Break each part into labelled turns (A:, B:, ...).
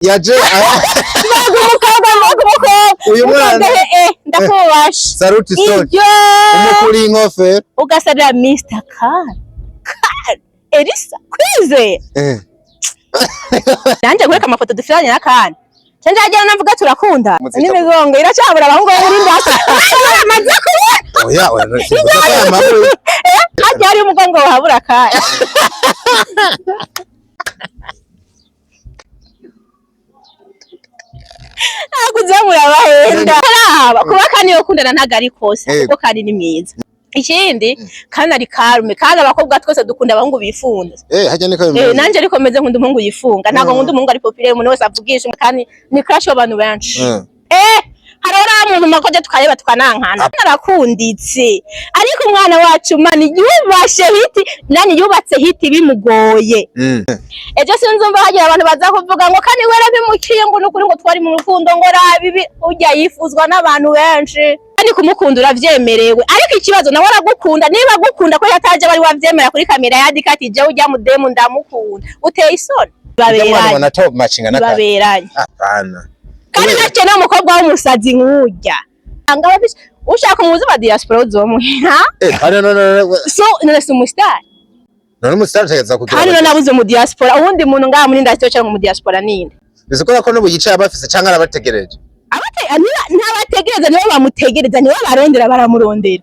A: yaje uyu mwana
B: ndakubasha
A: saruti story umukuri inkofero
B: ugasarira Mr. Khan Elisa kwize nanje kureka amafoto dufiranye na Khan canje ajya navuga turakunda n'imigongo iracyabura abahungu b'urundi hasi amaze kuba
A: oya
B: hajya hari umugongo wahabura Khan akuzamura bahenda araba kuba Khan yo kundana ntagari kose kuko Khan ni mwiza ikindi Khan ari karume kandi abakobwa twese dukunda abahungu bifunga
A: hajya niko
B: nanje ariko meze nkunda umuhungu yifunga ntago nkunda umuhungu ari populaire umuntu wese avugisha kandi ni crush w'abantu benshi harora umuntu makoje tukareba tukanankana narakunditse ariko umwana wacu mani yubashe hiti nani yubatse hiti bimugoye ejo sinzumva hagira abantu baza kuvuga ngo kandi wera bimukiye ngo nukuri ngo twari mu rukundo ngo rabibi ujya yifuzwa n'abantu benshi kandi kumukunda uravyemerewe ariko ikibazo nawe aragukunda niba gukunda ko yataje bari wavyemera kuri kamera yadikati je ujya mudemu ndamukunda uteye isoni baberanye
A: apana
B: kandi nacyo na mukobwa w'umusazi nk'ujya anga ushaka umuzi ba diaspora uzomuha so nese umustar
A: none umustar cyageza kugira
B: kandi nabuze mu diaspora ubundi muntu ngaha muri ndacyo cyangwa mu diaspora ninde
A: bizikora ko n'ubuyicaye abafise cyangwa arabategereje
B: ntabategereza nibo bamutegereza nibo barondera baramurondera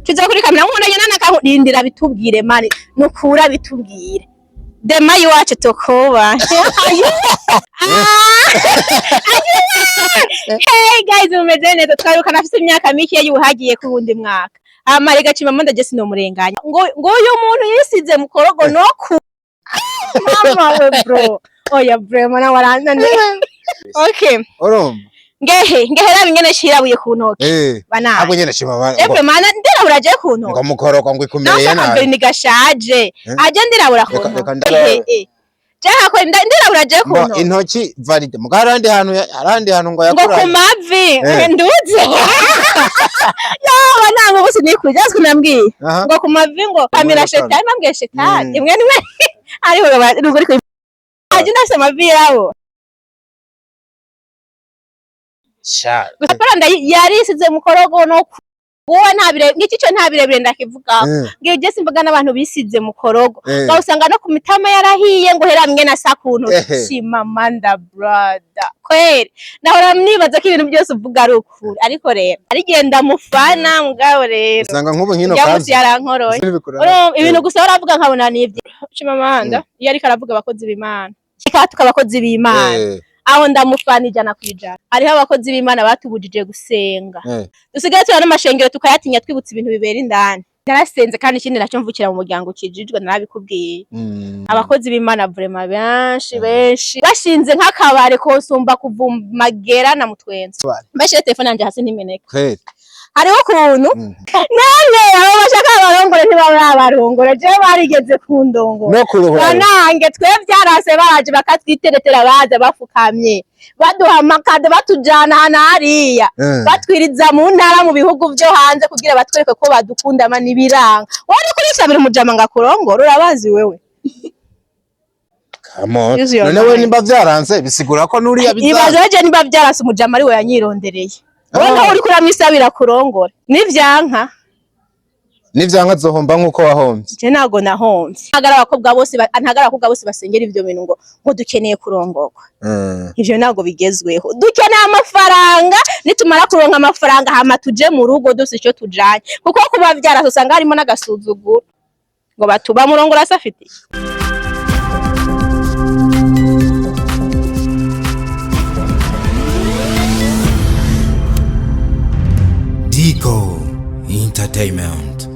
B: tuza kuri kamera nk'umuntu nyana nakarindira bitubwire mani nukura bitubwire dema yiwacu tukuba hey guys umeze neza twaruka nafite imyaka mike y'uhagiye ku wundi mwaka amarega cimama ndagese no murenganya ngo uyu muntu yisize mu korogo no ku mama we bro oya bro mana waranane okay ngehera bingene shirabuye ku ntoke bana
A: abo nyene shimama
B: epe mana ndirabura je ku ntoke
A: ngo mukorogo ngo ikumereye nabi
B: ni gashaje aje ndirabura ku ntoke jaha ko ndirabura je ku ntoke
A: intoki valide mugarandi hantu ngo yakura
B: ngo ku mavi nduze yo banango bose ni kujya kunambwiye ngo ku mavi ngo kamera shetani nambwiye shetani imwe ariho ruguri ko aje nase mavi yawo Gusaparanda yarisize mukorogo no wowe ntabire ngiki cyo ntabirebire ndakivuga ngeje simvuga n'abantu bisize mukorogo usanga no ku mitama yarahiye ngo hera mwe na sakuntu shimama nda brother kweri nahora mnibaza ko ibintu byose uvuga ari ukuri ariko rero arigenda mufana mugabo rero
A: usanga nk'ubu nkino
B: kandi yarankoroye ibintu gusa baravuga nkabona nivye shimama nda iyo ariko aravuga abakozi b'Imana ikatuka abakozi b'Imana aho ndamufana ijana kwijana hariho abakozi b'Imana batubujije gusenga dusigaye tuna n'amashengero tukayatinya twibutsa ibintu bibera indani narasenze kandi ikindi nacyo mvukira mu muryango kijijwe narabikubwiye abakozi b'Imana vraiment benshi bashinze nk'akabare kosumba kuvumagera na mutwenzi bashire telefone yanje hasi ntimeneka hariho ukuntu nane abo bashaka abarongore ntibabarongore je barigeze kundongora banange twe byarase baraje bakatwiteretera baza bafukamye baduha makade batujana hariya batwiriza mu ntara mu bihugu byo hanze kugira batwereke ko badukunda mani biranga wari kuri sabira mujama ngakurongora urabazi wewe
A: none we nimba byaranze bisigura ko nuriya
B: bizaje ibaje nimba byaranse umujama ari we yanyirondereye Wenda uri kuramwisabira kurongora nivyanka
A: zohomba nkuko wahombye
B: je nago nahombye ntagara abakobwa bose basengera ivyo bintu ngo dukeneye kurongorwa ivyo nago bigezweho dukeneye amafaranga nitumara kuronka amafaranga hama tuje mu rugo dose ico tujanye kuko kuba vyarasanga harimo n'agasuzuguro ngo batuba murongora safiti
C: Dico Entertainment.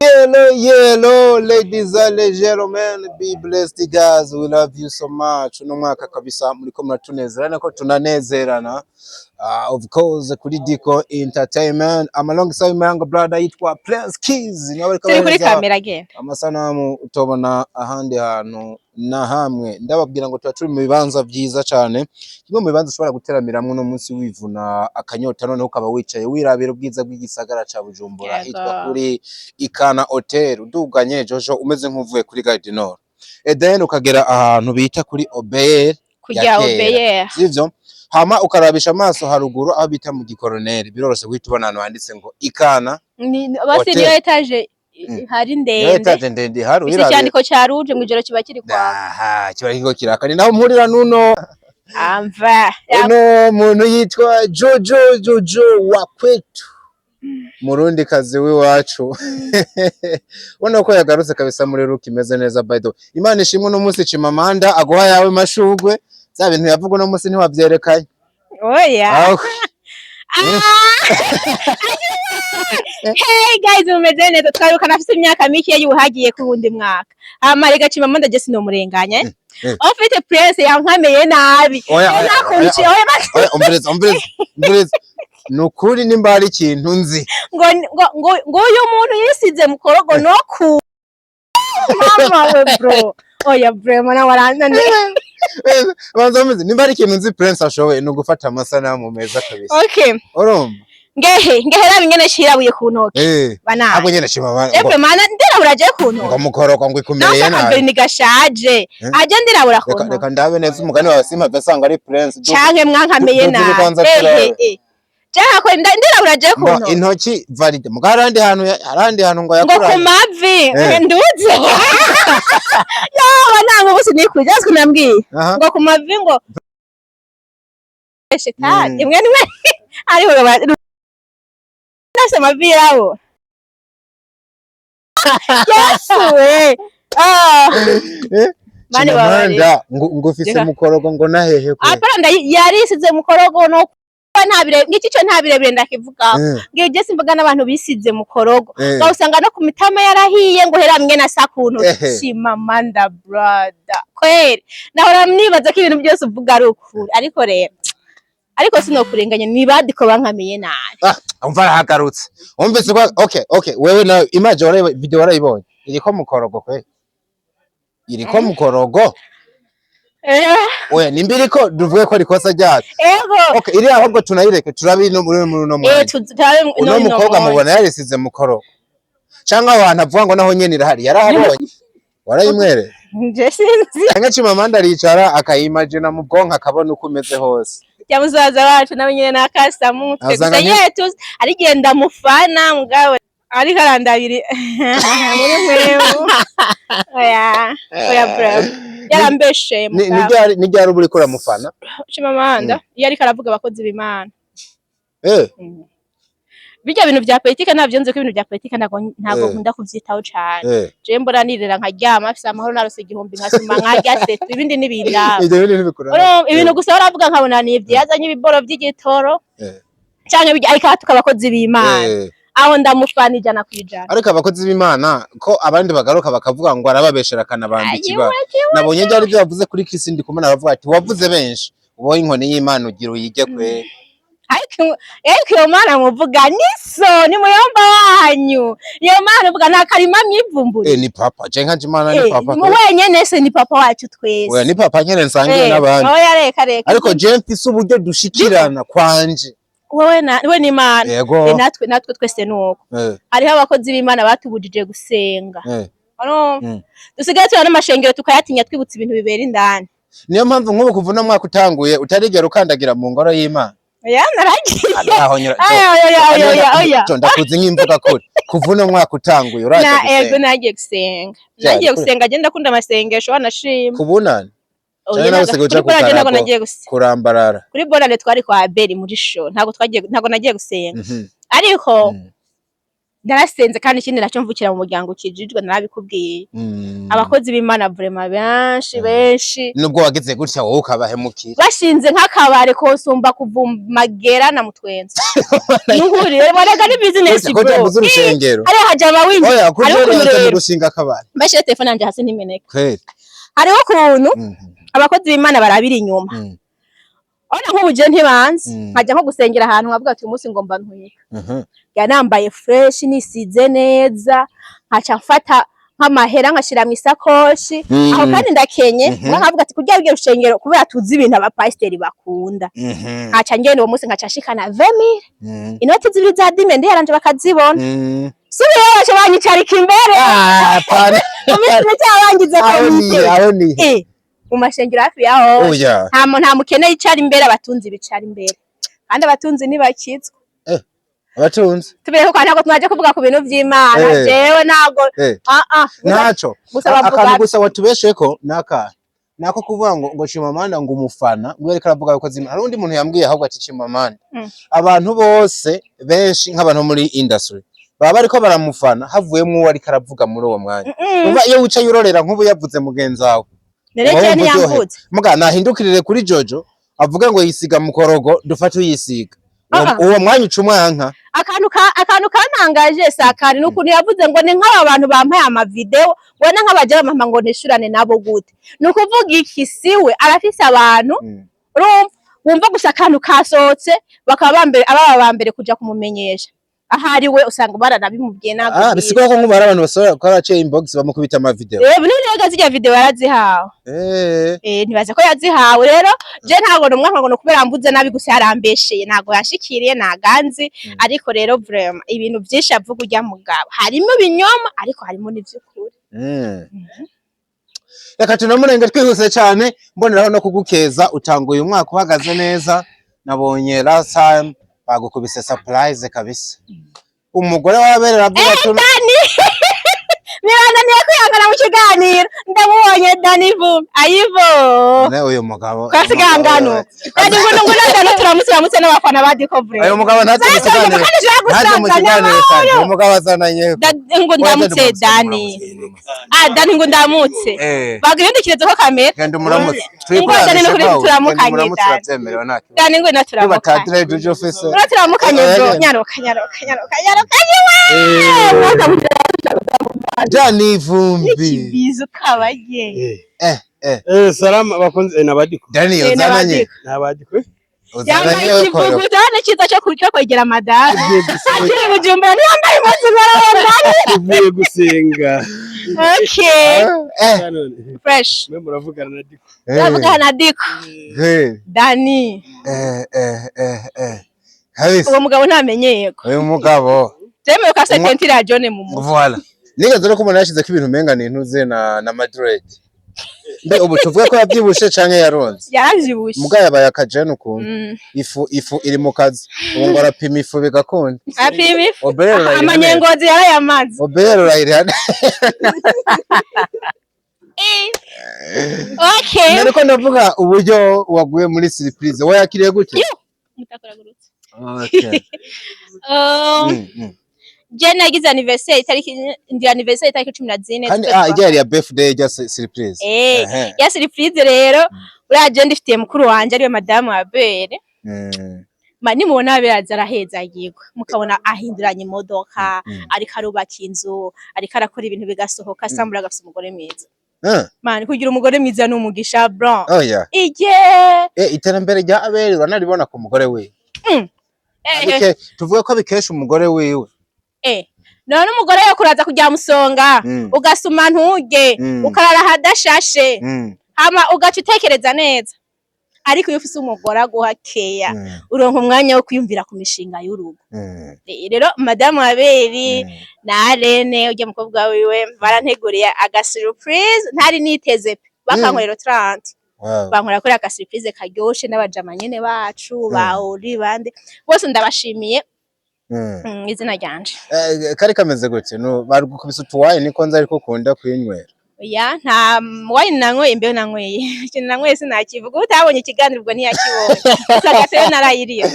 A: Hello, ladies and gentlemen, be blessed guys, we love you so much. Uno mwaka kabisa muriko muratunezerana ko tunanezerana. Of course kuri Dico Entertainment, I'm alongside my younger brother yitwa Prince Keys.
B: Turi kuri kamera again.
A: Amasanamu utobona ahandi hantu na hamwe ndababwira ngo turi mu bibanza byiza cyane, kimwe mu bibanza ushobora guteramiramwe no munsi wivuna akanyota none ukaba wicaye wirabira ubwiza bw'igisagara ca Bujumbura hitwa kuri Ikana Hotel uduganye Jojo umeze nk'uvuye kuri Gare du Nord. Then ukagera ahantu bita kuri Obel
B: kujya obeye
A: sivyo hama ukarabisha amaso haruguru aho bita mu gikoroneri birorose guhita ubona ahantu handitse ngo ikana
B: basi niyo etage hari ndende
A: hari
B: isi cyandiko cya ruje mu ijoro kiba kiri kwa
A: aha kiba kiko kirakani naho mpurira nuno
B: amva
A: uno muntu yitwa Jojo wa kwetu Murundi kazi w'iwacu ubona ko yagarutse kabisa muri ruki imeze neza by the way Imana ishimwe no munsi Chimamanda aguha yawe mashugwe za bintu yavuga no munsi ntiwavyerekanye
B: oya Hey guys umeze neza twaruka nafite imyaka mike yuhagiye ku wundi mwaka amarega Chimamanda je sino murenganya ofite press yankameye nabi nakurikiye oya
A: umbreza nukuri nimba ari ikintu nzi
B: ngo uyu muntu yisize mukorogo no ku mama we bro oya bro mana waranane
A: banza meze nimba ari ikintu nzi Prince ashoboye no gufata amasanamu meza kabisa
B: okay
A: urumva
B: ngehera bingene shirabuye ku ntoke bana
A: abo nyene Chimamanda
B: epe mana ndirabura je ku ntoke
A: ngo mukorogo ngo ikumereye
B: nabi ni gashaje aje ndirabura ku ntoke
A: reka ndabe neza umugani wawe simva sanga ari Prince
B: canke mwankameye nabi Jaha ko ndirabura je ku ntoke
A: intoki valide mugarandi hantu ngo yakura
B: ngo kumavi nduze yo banango bose nikuje aziko nambwiye ngo kumavi ngo shitani imwe ariho nase mavi yawo yesuwe
A: mani babanda ngo ufise mukorogo ngo nahehe ko
B: apanda yarisize mukorogo no ntabire ngikico ntabirebire ndakivuga ngije simbaga n'abantu bisize mukorogo usanga no ku mitama yarahiye ngo hera mwe na sakuntu Chimamanda brother kweli nahora mnibaza ko ibintu byose uvuga ari ukuri ariko sino kurenganya nibadiko bankamiye nabi
A: umva rahagarutse umvise ko okay wewe na image waraye video warayibonye iriko mukorogo kweli iriko mukorogo oya nimbiriko duvuge ko rikosa ryacu okay iri ahubwo tunayireke turabino muri no mwanya uno mukobwa mubona yarisize mukorogo cyangwa abantu avuga ngo naho nyene irahari yarahabonye warayimwere
B: nje sinzi
A: anga Chimamanda aricara akayimagine mu bwonko akabona uko umeze hose
B: ya muzaza wacu nawe nyene nakasa mutwe gusa yetu arigenda mufana mugawe ari karandabiri muri mwewe oya bro yarambeshe
A: mugawe ni ryari uri kora mufana
B: Chimamanda yari karavuga abakozi b'Imana bijya bintu bya politika navyo nzi ko ibintu bya politika ntago nkunda kuvyitaho cyane je mbona nirera nkaryama afise amahoro narose igihumbi nkasuma nkarya setu ibindi nibindaba ibintu gusa baravuga nkabona ni ivyazanye ibiboro by'igitoro cyane bijya ariko abakozi b'Imana aho ndamufana 100%.
A: Ariko abakozi b'Imana ko abandi bagaruka bakavuga ngo arababeshera kanabandi kiba nabonye byari byavuze kuri Kristo ndi kumena bavuga ati wavuze benshi ubo inkoni y'Imana ugira uyige kwe
B: ariko yo Mana muvuga niso ni muyomba wanyu yo Mana uvuga nta karima myivumbure
A: ni papa je nka Imana ni papa
B: mu wenyene se ni papa wacu twese
A: oya ni papa nyene nsangiye n'abandi
B: oya reka
A: ariko je mfise uburyo dushikirana kwanje
B: we ni Imana natwe twese nuko hariho abakozi b'Imana batubujije gusenga dusigaye tubana n'amashengero tukayatinya twibutsa ibintu bibera indani
A: niyo mpamvu nk'ubu kuvuna mwaka utanguye utarigera ukandagira mu ngoro y'Imana
B: ya naragiye
A: oya ndakuzi nk'imvuga kuri kuvuna mwaka utanguye uraje
B: nagiye gusenga agenda kunda amasengesho wanashima
A: kubunana kurambarara
B: kuri bonane twari kwa Abeli muri show ntago nagiye gusenga ariko narasenze kandi ikindi nacyo mvukira mu muryango kijijwe narabikubwiye abakozi b'Imana vraiment benshi
A: nubwo wagize gutya wowe ukabahemukira
B: bashinze nk'akabare kosumba kuvumagera na mutwenza nuhurire barega ni business bro ari hajama winji
A: ari gushinga akabare
B: bashe telefone yanje hasi ntimeneka
A: kweli
B: hariho kuntu abakozi b'Imana barabira inyuma ona nk'ubuje ntibanze nkajya nko gusengera ahantu nkavuga ati umunsi ngomba ntwika yanambaye fresh nisize neza nkaca mfata nk'amahera nkashira mu isakoshi aho kandi ndakenye nkavuga ati kurya bige rushengero kubera tuzi ibintu abapasteri bakunda nkaca ngene uwo munsi nkaca shikana 20000 inoti zibiri za dime yaranje bakazibona sibe yaje banyicarika imbere
A: apana
B: umunsi cyabangize
A: ko
B: mu mashengero hafi yaho
A: oya
B: nta mukene yicara imbere abatunzi bicara imbere kandi abatunzi ntibakizwa
A: abatunzi
B: tubere ko ntabwo twaje kuvuga ku bintu by'Imana jewe ntago
A: naco akantu gusa watubesheko nako kuvuga ngo Chimamanda ngo umufana ngo yareka aravuga yuko zima hari undi muntu yambwiye ahubwo ati Chimamanda abantu bose benshi nk'abantu muri industry baba bariko baramufana havuyemo uwo ariko aravuga muri uwo mwanya umva iyo wicaye urorera nk'ubu yavuze mugenzi wawe
B: nereke ntiyambutse
A: muga nahindukirire kuri Jojo avuga ngo yisiga mukorogo dufate uyisiga uwo mwanya ucumwanka
B: akantu kantangaje sakari nukuntu yavuze ngo ni nk'aba bantu bampaye ama video wena nk'abaje bamama ngo nishurane nabo gute nukuvuga iki siwe arafise abantu wumva gusa akantu kasohotse bakaba bambere kuja kumumenyesha ahari we usanga baranabimubwiye nago
A: bisigura ko nk'ubara abantu basora ko araciye inbox bamukubita ama video
B: none zirya video yarazihawe ntibaze ko yazihawe rero je ntago numwe ngo kubera mbuze nabi gusa yarambesheye nago yashikiriye naganzi ariko rero vraiment ibintu byinshi avuga ujya mugabo harimo binyoma ariko harimo n'ivyukuri
A: reka tunamurenge twihuse cyane mboneraho no kugukeza utanguye umwaka uhagaze neza nabonye last time bagukubise surprise kabisa umugore waberera avuga ati
B: Miranda niye kwihangana mu kiganiro ndamubonye Dani ayivo
A: ne uyu mugabo
B: kwasigangano kandi ngo ndano turamutse n'abafana ba Dicovre
A: uyu mugabo ntaje mu kiganiro cyane uyu mugabo azananye
B: ngo ndamutse Dani Dani ngo ndamutse bagirindikirize ko kamera
A: kandi muramutse
B: Dani no kuri turamukanye Dani ngo naturamukanye
A: batadire Jojo office
B: turamukanye nyaruka
A: Dani Vumbi
B: ikibizo kabaye
D: salama bakunze nabadiko
A: Dani uzananye
D: nabadiko
B: yambaye ikivugo cyane cyiza cyo kwegera madara akiri bujumbura yambaye impuzu
D: uvuye gusenga
B: okay fresh
D: mwe muravugana na Diko
B: muravugana Diko Dani uwo mugabo ntamenyeye ko
A: uyu mugabo
B: Teme ko asentira ya John mu mu
A: voilà nigeze no kumona yashize ko ibintu menga nintuze na Madrid mbe ubu tuvuga ko yabyibushe canke yaronze
B: yavyibushe
A: mugaya yabaye akajana ukuntu ifu iri mu kazi ubu ngo arapima ifu bigakunda
B: apima ifu
A: oberera
B: amanyengozi yarayamaze
A: oberera irihana
B: okay
A: nariko ndavuga uburyo waguye muri surprise wayakiriye gute
B: mutakoragurutse
A: okay
B: je nagize anniversaire itariki 14
A: kandi ijya ya birthday ya surprise
B: ya surprise rero uraje ndifitiye mukuru wanje ariwe madamu wa Bere mani mubona aberaza araheza yigwa mukabona ahinduranye imodoka ariko arubaka inzu ariko arakora ibintu bigasohoka sambura gafite umugore mwiza mani kugira umugore mwiza n'umugisha bro
A: iterambere rya Abere uranaribona ku mugore we tuvuga ko bikesha umugore wiwe
B: none umugore yo kuraza kujya musonga ugasuma ntuge ukarara hadashashe hama ugaca utekereza neza ariko iyo ufise umugore aguhakeya uronka umwanya wo kwiyumvira ku mishinga y'urugo rero madamu Aberi na Rene ujya mukobwa wiwe baranteguriye aga surprise ntari niteze bakankorera 30 bankora kuri aga surprise karyoshe n'abajama nyene bacu bauri bande bose ndabashimiye izina ryanje
A: kari kameze gute no barugukubisa utuwaye niko nza ariko kunda kwinywera
B: ya nta wine nanyweye imbeho nanyweye ikintu nanyweye sinakivuga utabonye ikiganiro ubwo ntiyakibonye sagateye narayiriye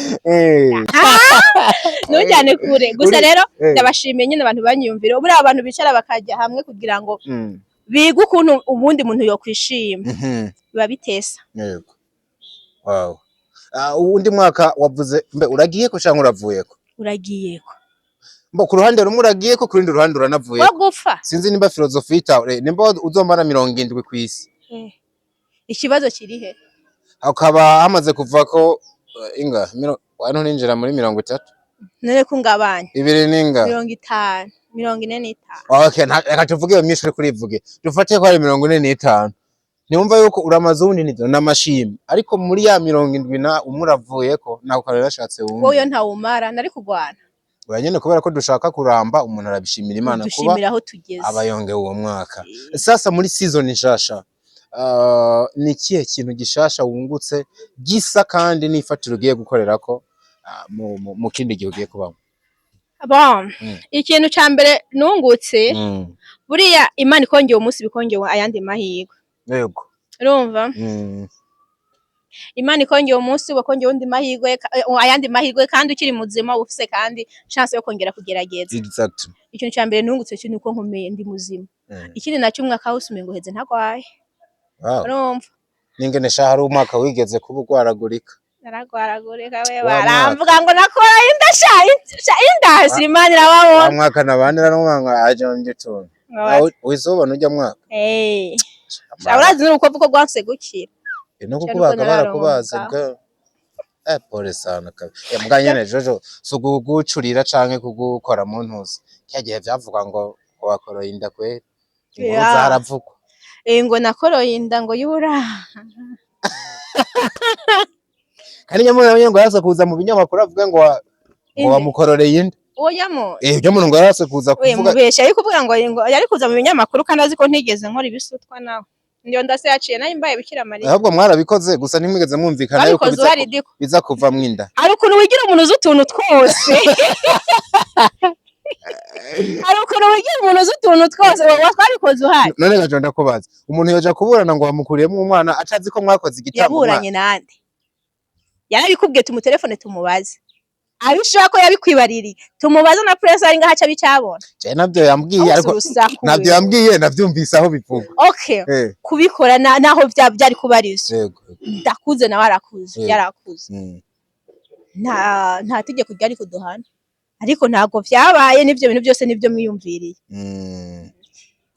B: nujyane kure gusa rero ndabashimiye nyine abantu banyumvira buri abantu bicara bakajya hamwe kugira ngo biga ukuntu ubundi muntu yo kwishima biba bitesa
A: yego wow undi mwaka wavuze mbe uragiye ko cyangwa uravuyeko
B: uragiyeko
A: mbo ku ruhande rumwe uragiyeko ku rundi ruhande uranavuye
B: wagufa
A: sinzi nimba filozofi itawe nimba uzomara 70 kwisi
B: ikibazo kiri he
A: akaba hamaze kuva ko inga wano ninjira muri 30
B: none kungabanye
A: ibiri ninga
B: 50 45
A: okay reka tuvuge iyo myinshi kuri ivuge dufate ko ari 45 niumva yuko uramaze ubundi nizo namashimi ariko muri ya 70 na umuravuyeko nako karera yashatse wumva
B: wowe ntawumara nari kugwana
A: uranyene kubera ko dushaka kuramba umuntu arabishimira Imana kuba
B: dushimira aho tugeze
A: abayonge uwo mwaka sasa muri season nshasha ni ikihe kintu gishasha wungutse gisa kandi n'ifatiro ugiye gukorerako mu kindi gihe ugiye kubamo?
B: Bon, ikintu ca mbere nungutse buriya Imana ikongeye umunsi bikongeye ayandi mahirwe.
A: Yego.
B: Urumva? Imana ikongeye umunsi bakongeye undi mahirwe ayandi mahirwe kandi ukiri muzima ufise kandi chance yo kongera kugerageza.
A: Exact.
B: Ikintu ca mbere nungutse cyo nuko nkomeye ndi muzima. Ikindi nacyo umwaka wose umengo heze ntagwaye.
A: Wow.
B: Urumva?
A: Ningene shahari umwaka wigeze kubugwaragurika.
B: Naragwaragurika we baramvuga ngo nakora inda Imana irababona.
A: Mwaka nabanira n'umwaka aje mu gitondo. Wizobona ujya mwaka?
B: Urazi nuko vuko gwanse gukira.
A: No kukubaga barakubaza bwa pole sana kabi. Mbwanyene Jojo sugugucurira canke kugukora mu ntuzi. Cyagihe byavuga ngo wakoroye inda kwe. Ngo zaravuga.
B: Ngo nakoroye inda ngo yura.
A: Kandi nyamwe ngo yasa kuza mu binyamakuru avuga ngo wamukororeye inda.
B: Oyamo.
A: Byo muntu ngo yasa kuza kuvuga.
B: Mubesha ariko kuvuga ngo yari kuza mu binyamakuru kandi azi ko ntigeze nkora ibisutwa nawe. Ndiyo ndase yaciye nayo imbaye Bikira Mariya.
A: Ahubwo mwarabikoze gusa ntimwigeze mwumvikana yuko biza kuva mwinda.
B: Ari ukuntu wigira umuntu z'utuntu twose. Ari ukuntu wigira umuntu z'utuntu twose watwarikoze uhari.
A: None gajo ndakubaza. Umuntu yoja kuburana ngo wamukuriyemo umwana acazi ko mwakoze igitabo.
B: Yaburanye nande. Yarabikubwiye tumutelefone tumubaze. Abishaka ko yabikwibariri tumubaza na pressure ari ngahaca bicabona.
A: Je nabyo yambwiye ariko nabyo yambwiye navyumvise aho bivuga.
B: Okay. Kubikora naho byari kubarizo.
A: Yego.
B: Ndakuze nawe arakuze yarakuze. Nta tegeko ryari kuduhana. Ariko ntago vyabaye nivyo bintu byose nivyo mwiyumviriye.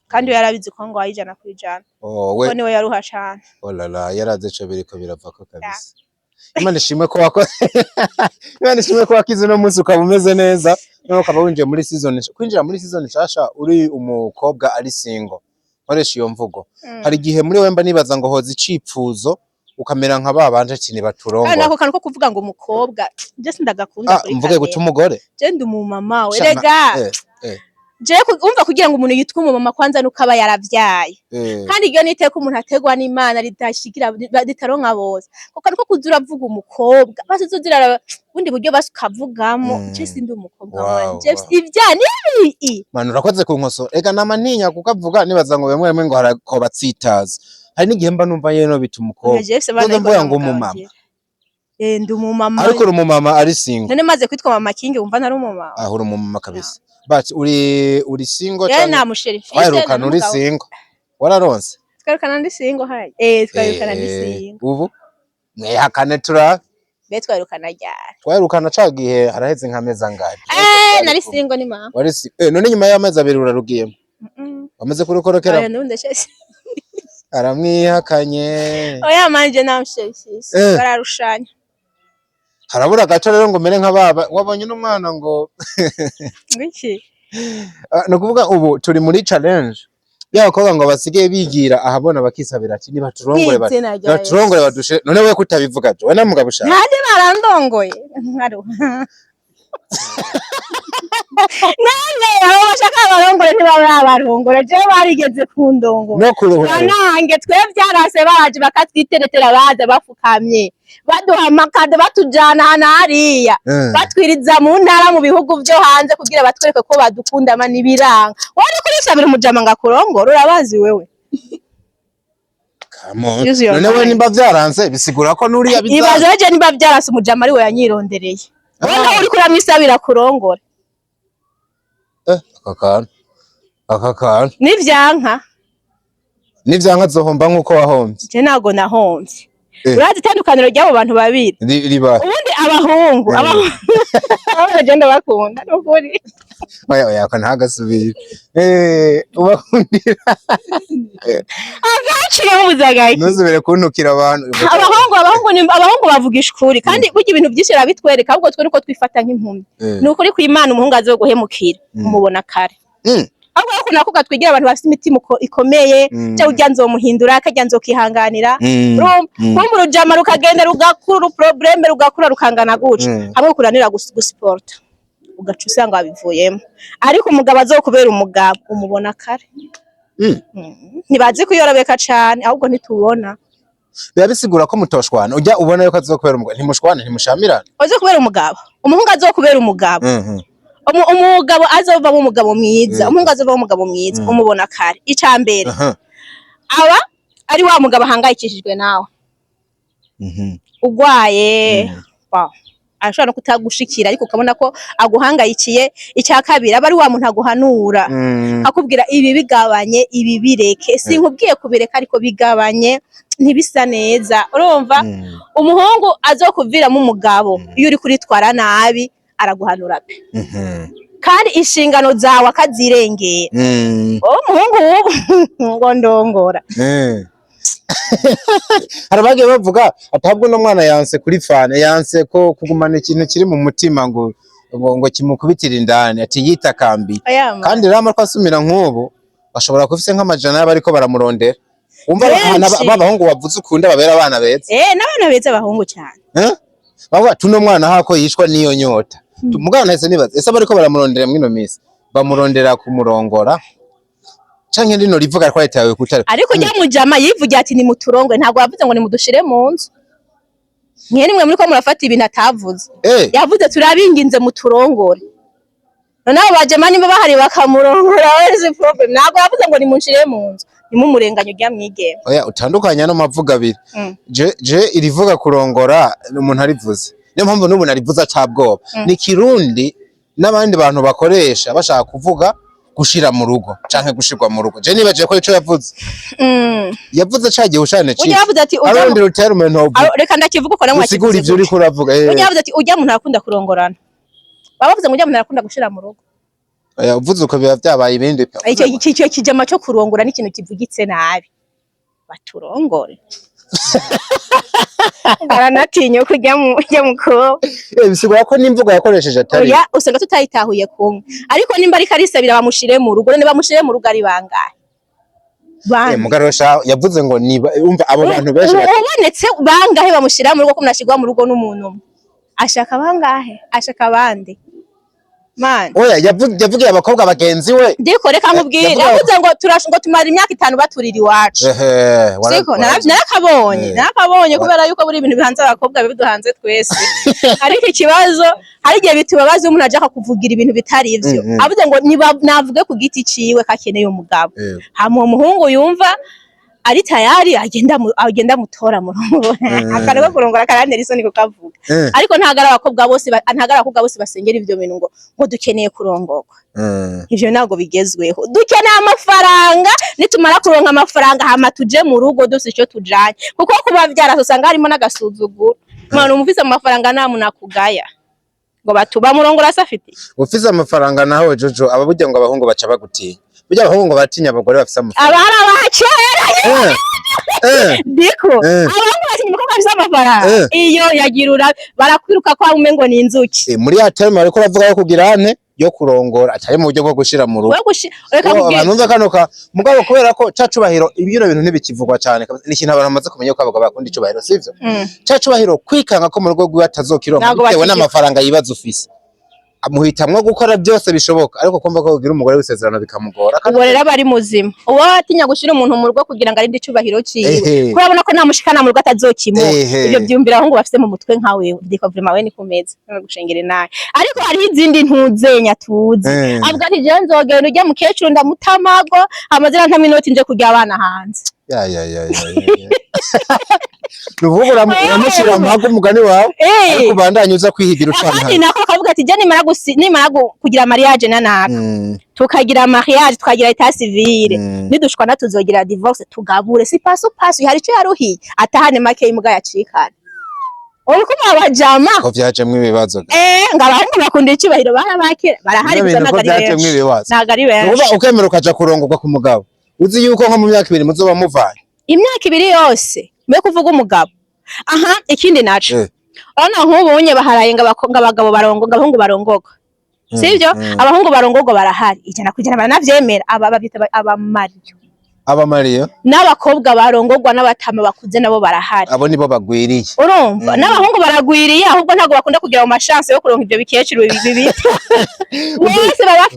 B: Kandi yarabizi ko ngo ayijana kwijana.
A: We
B: niwe yaruha cyane.
A: Olala yaraze cyo biriko biravako kabisa. Imana ishimwe ko wako Imana ishimwe ko wakize no munsi ukaba umeze neza no ukaba winjiye muri season kwinjira muri season nshasha uri umukobwa ari single nkoresha iyo mvugo hari gihe muri wemba nibaza ngo hoza icipfuzo ukamera nka babanje kini baturongo
B: kandi ako kantu ko kuvuga ngo umukobwa je sindagakunda kuri
A: mvuge guca umugore
B: je ndi umumama we rega je umva kugira ngo umuntu yitwa umumama kwanza nuko aba yaravyaye kandi iyo niteka umuntu ategwa n'Imana ridashigira ritaronka bose kuko niko kuzura vuga umukobwa basuzira bundi buryo basukavugamo je sindi umukobwa wanje ivyani
A: manu urakoze ku nkoso ega namaninya kukavuga nibaza ngo bemwe ngo harako batsitaza hari n'igihe mba numva yeno bita umukobwa nzo mvuga ngo umumama
B: ndi umumama
A: ariko umumama ari single
B: none maze kwitwa mama kingi umva ntari umumama
A: uri umumama kabisa but uri single
B: cyane na musherifi
A: warukana uri single wararonse
B: twarukana ndi single hayi twarukana ndi single
A: ubu mwihakane tura
B: betwarukana ryari
A: twarukana cagihe haraheze nkameza ngaje
B: nari single ni mama
A: wari none nyuma y'amezi abiri urarugiyemo wamaze kurukorokera
B: oya nunde shese
A: aramwihakanye
B: oya manje na musherifi bararushanya
A: harabura gato rero ngo mere nka baba wabonye n'umwana ngo
B: ngiki
A: no kuvuga ubu turi muri challenge y'abakobwa ngo basigaye bigira ahabona bakisabira ati niba turongore badushe none we kutabivuga byo wana mugabo ushaka
B: nande barandongoye nkaro nane abo bashaka barongore ntibabarongore je barigeze kundongo
A: no kuruhura
B: nange twe byarase baje bakatwiteretera baza bafukamye baduha makade batujana hariya batwiriza mu ntara mu bihugu byo hanze kugira batwereke ko badukunda mani biranga wari kurisabira umujama ngakurongora urabazi wewe
A: none we nimba byaranze bisigura ko nuriya bizaza
B: ibaze je nimba byaranse umujama ari we yanyirondereye wenda uri kuramwisabira kurongora
A: akakana
B: nivyanka
A: zohomba nkuko wahombye
B: je nago nahombye urazi itandukaniro ry'abo bantu babiri ubundi abahungu abagenda bakunda nukuri
A: oya ko ntagasubira ubakundira
B: agaciye ubuzagaye
A: ntuzubire kuntukira abantu
B: abahungu bavugisha ukuri kandi burya ibintu byinshi rabitwereka ahubwo twe niko twifata nk'impumyi ni ukuri ku Imana umuhungu azi guhemukira umubona kare ahubwo ko nako gatwigira abantu bafite imitima ikomeye cyo ujya nzomuhindura akajya nzokihanganira urumva urujama rukagenda rugakura probleme rugakura rukangana guca hamwe kuranira gusporta ugaca usanga babivuyemo ariko umugabo azokubera umugabo umubona kare ntibazi kuyorobeka cane ahubwo ntitubona
A: biba bisigura ko mutoshwana ujya ubona yuko azokubera umugabo ntimushwana ntimushamirana
B: kubera umugabo umuhungu azokubera umugabo umugabo azovamo umugabo mwiza umuhungu azovamo umugabo mwiza umubona kare icambere aba ari wa mugabo ahangayikishijwe nawe ugwaye ashobora no kutagushikira ariko ukabona ko aguhangayikiye icya kabiri aba ari wa muntu aguhanura akubwira ibi bigabanye ibi bireke sinkubwiye kubireka ariko bigabanye ntibisa neza urumva umuhungu azokuviramo umugabo iyo uri kuritwara nabi araguhanura pe kandi inshingano zawe akazirengera umuhungu ngo ndongora
A: harabagiye bavuga atabwo no mwana yanse kuri fane yanse ko kugumana ikintu kiri mu mutima ngo kimukubitira indani ati yita kambi kandi rama ko asumira nk'ubu bashobora kufise nk'amajana y'abariko baramurondera umva babahungu wavuze ukunda babera abana beza
B: n'abana beza abahungu cyane
A: bavuga tuno mwana hako yishwa niyo nyota mugana nahise nibaza ese bariko baramurondera mwino misi bamurondera kumurongora canke rino rivuga ko yatawe kutari
B: ariko ujya mujama yivugira ati ni muturongwe ntabwo yavuze ngo ni mudushire mu nzu mwe nimwe muri ko murafata ibintu atavuze yavuze turabinginze muturongore noneho bajama nimba bahari bakamurongora wese problem ntabwo yavuze ngo ni munshire mu nzu nimumurenganya ujya mwigema
A: oya utandukanya no mavuga abiri je irivuga kurongora umuntu arivuze niyo mpamvu n'ubu narivuza cabwoba ni kirundi n'abandi bantu bakoresha bashaka kuvuga gushira mu rugo canke gushirwa mu rugo je nibaje ko ico yavuze yavuze cagiye ushane ci
B: yavuze ati
A: arondera uterme ntobu
B: reka ndakivuga uko namwe
A: sigura ivyo uri kuravuga
B: yavuze ati ujya muntu arakunda kurongorana bavuze ngo ujya muntu arakunda gushira mu rugo
A: uvuze uko biba byabaye ibindi
B: icyo kijama cyo kurongora n'ikintu kivugitse nabi baturongore baranatinye kujya mu ko
A: bisigura ko n'imvugo yakoresheje atari
B: oya usanga tutayitahuye kumwe ariko nimba ari karisabira bamushire mu rugo ne bamushire mu rugo ari bangahe
A: mugarosha yavuze ngo niba umva abo bantu benshi
B: ubonetse bangahe bamushira mu rugo ko munashirwa mu rugo n'umuntu ashaka bangahe ashaka bande man
A: oya yavugiye abakobwa bagenzi we
B: ndiko reka nkubwire yavuze ngo turashungo tumara imyaka 5 baturira iwacu siko narakabonye kubera yuko buri ibintu bihanze abakobwa biduhanze twese ariko ikibazo hari gihe bitubabaza umuntu aje akakuvugira ibintu bitari ivyo avuze ngo navuge ku giti ciwe kakeneye umugabo hamwe umuhungu yumva ari tayari agenda mutora mu rugo akarego kurongora karantera isoni ko kavuga ariko ntagara abakobwa bose basengera ivyo bintu ngo dukeneye kurongorwa ivyo nago bigezweho dukeneye amafaranga nitumara kuronka amafaranga hama tuje mu rugo dose ico tujanye kuko kuba vyarasanga harimo n'agasuzuguro mwana umufise amafaranga namunakugaya ngo batuba murongora safiti
A: ufise amafaranga naho jojo ababurya ngo abahungu baca bagutinya burya abahungu batinya abagore bafise amafaranga
B: abara bakera diko abahungu batinya umukobwa afise amafaranga iyo yagirura barakwiruka ko umengo ni inzuki
A: muri ya terme bariko bavuga ko kugira ane yo kurongora atari mu buryo bwo gushira mu rugo
B: reka mubwire
A: numva kanoka mugabo kubera ko cacubahiro ibyo bintu ntibikivugwa cyane n'ikintu abantu bamaze kumenya ko abagabo bakunda icubahiro sivyo cacubahiro kwikanga ko mu rugo rwiwe atazokironka bitewe n'amafaranga yibaza ufise amuhitamwo gukora byose bishoboka ariko kumva ko kugira umugore w'isezerano bikamugora
B: ubwo rero bari muzima uwo atinya gushira umuntu mu rugo kugira ngo arinde icubahiro ciwe kurabona ko namushikana mu rugo atazokimo ibyo byumvira aho ngo bafite mu mutwe nka wewe ndiko vrema we ni kumeza gushengere naye ariko hari izindi ntuzenya tuzi avuga ati je nzogenda ujya mukecuru ndamutamago amazira nta minoti nje kujya abana hanze
A: Nuvugura mushira amago umugani wawe ariko bandanye uza kwihigira ucana
B: kandi nako kavuga ati je nimara kugira mariage nanaka tukagira mariage twagira etat civile nidushwa natuzogira divorce tugabure si paso hari cyo yaruhi atahane make imbwa yacikana uriko mabajama
A: ko vyajemwe ibibazo
B: ngabahungu bakunda icibahiro barabakira barahari gusa nagari benshi
A: ukemera ukaja kurongorwa ku mugabo uzi yuko nko mu myaka 2 muzoba muvanye
B: imyaka 2 yose mbe kuvuga umugabo ikindi naco ona nk'ubunye baharaye ngabagabo barongoga abahungu barongoga sivyo abahungu barongoga barahari ijana kujana baranavyemera aba babita
A: abamariyo
B: n'abakobwa barongogwa n'abatama bakuze nabo barahari
A: abo nibo bagwiriye
B: urumva n'abahungu baragwiriye ahubwo ntago bakunda kugira mu mashance yo kuronka ivyo bikecuru bibita bose baba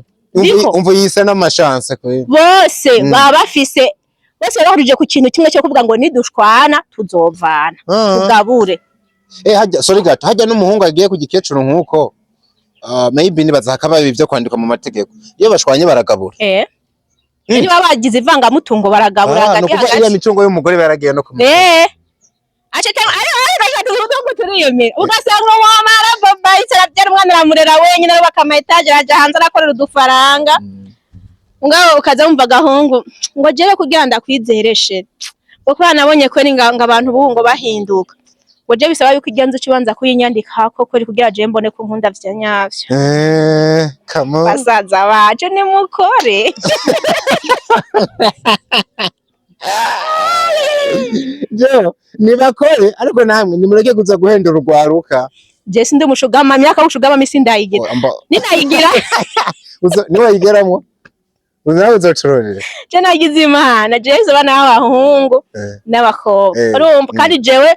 A: umva yise n'amashance kwe
B: bose baba bafise bose bahurije ku kintu kimwe cyo kuvuga ngo nidushwana tuzovana tugabure
A: hajya sorry gato hajya n'umuhungu agiye ku gikecuru nkuko maybe nibaza hakaba ibyo kwandika mu mategeko iyo bashwanye baragabura
B: niba bagize ivangamutungo baragabura
A: hagati hagati iyo mitungo y'umugore baragiye no kumenya ugasanga
B: wamara baba itarabyara umwana aramurera wenyine bakama etage raja hanze arakorera udufaranga ngaho ukaza wumva gahungu ngo jere kugira ndakwizereshe kuko nabonye ko ni nganga abantu bungo bahinduka ngo je bisaba yuko igenza ucibanza kuyinyandika ko kuri kugira je mbone ko nkunda vya nyavyo
A: come on
B: basaza baje ni mukore
A: Jo nibakore ariko namwe nimureke kuza guhendura urwaruka
B: je sindi umushugama myaka ushugama misi ndayigira ninayigira
A: niwe yigeramo uzawe uzocororera
B: je nagize imana je bana b'abahungu n'abakobwa urumva kandi jewe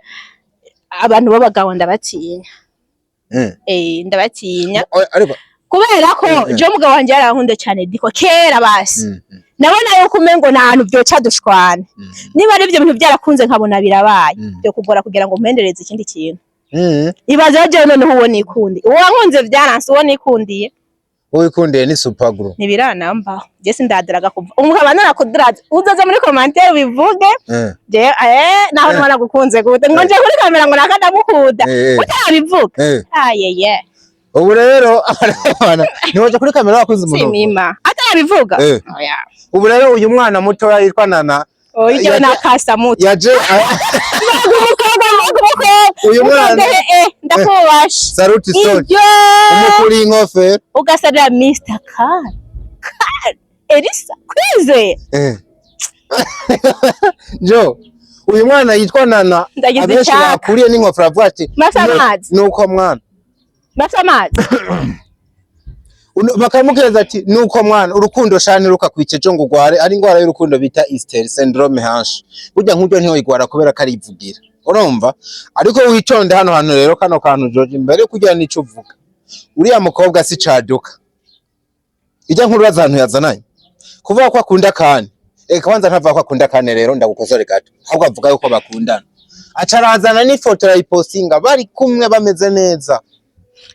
B: abantu b'abagabo ndabatinya ndabatinya
A: ariko
B: kubera ko je umugabo wanje yarahunde cyane diko kera basi nabona yuko umengo nahantu byoca dushwana niba ari byo bintu byarakunze nkabona birabaye byo kugora kugira ngo mpendereze ikindi kintu ibaze je none uwo nikundi uwankunze byaranse uwo nikundiye
A: wikundiye ni supergroup
B: nibiranamba je sindadiraga kuva umugabo narakudiraza uzoza muri commentaire bivuge je naho nwana gukunze gute ngo nje kuri kamera ngo nakadamukuda utarabivuga ayeye
A: ubu rero abana niwaje kuri kamera wakunze umuntu
B: simima atarabivuga oya
A: ubu rero uyu mwana muto yitwa Nana
B: oya nakasa muto
A: yaje uyu mwana
B: ndakubasha
A: saruti sote umukuri inkofe
B: ugasabira Mr. Khan Elisa kwize
A: Jo uyu mwana yitwa Nana abenshi bakuriye n'inkofe avuga ati nuko mwana
B: basamazi
A: bakamukeza ati nuko mwana urukundo shani rukakwice jo ngo gware ari ngwara y'urukundo bita Easter syndrome hanshi burya nk'uryo ntiyo igwara kubera kari ivugira urumva ariko witonde hano rero kano kantu George mbere kugira nico uvuga uriya mukobwa si caduka ijya nkuru bazantu yazananye kuvuga ko akunda kane kwanza ntavuga ko akunda kane rero ndagukosore gato ahubwo avuga yuko bakundana acarazana n'ifoto ya postinga bari kumwe bameze neza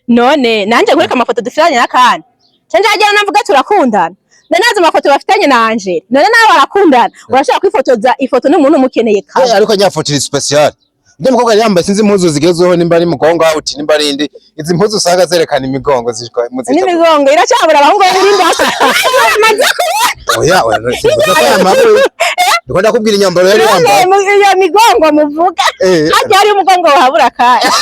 B: none nanje kureka amafoto dufitanye nakane canje agira navuga turakundana ndanaza amafoto bafitanye nanje none nawe barakundana urashaka kwifotoza ifoto n'umuntu mukeneye kandi
A: ariko nyafoto iri special nde mukobwa yambaye sinzi impuzu zigezweho nimba ari mugongo out nimba ari indi izi mpuzu usanga zerekana imigongo zishwa muzika
B: n'imigongo iracyabura abahungu b'urindi
A: oya ndikunda kubwira inyambaro yari yambaye
B: iyo migongo muvuga hajya ari umugongo wahabura kaya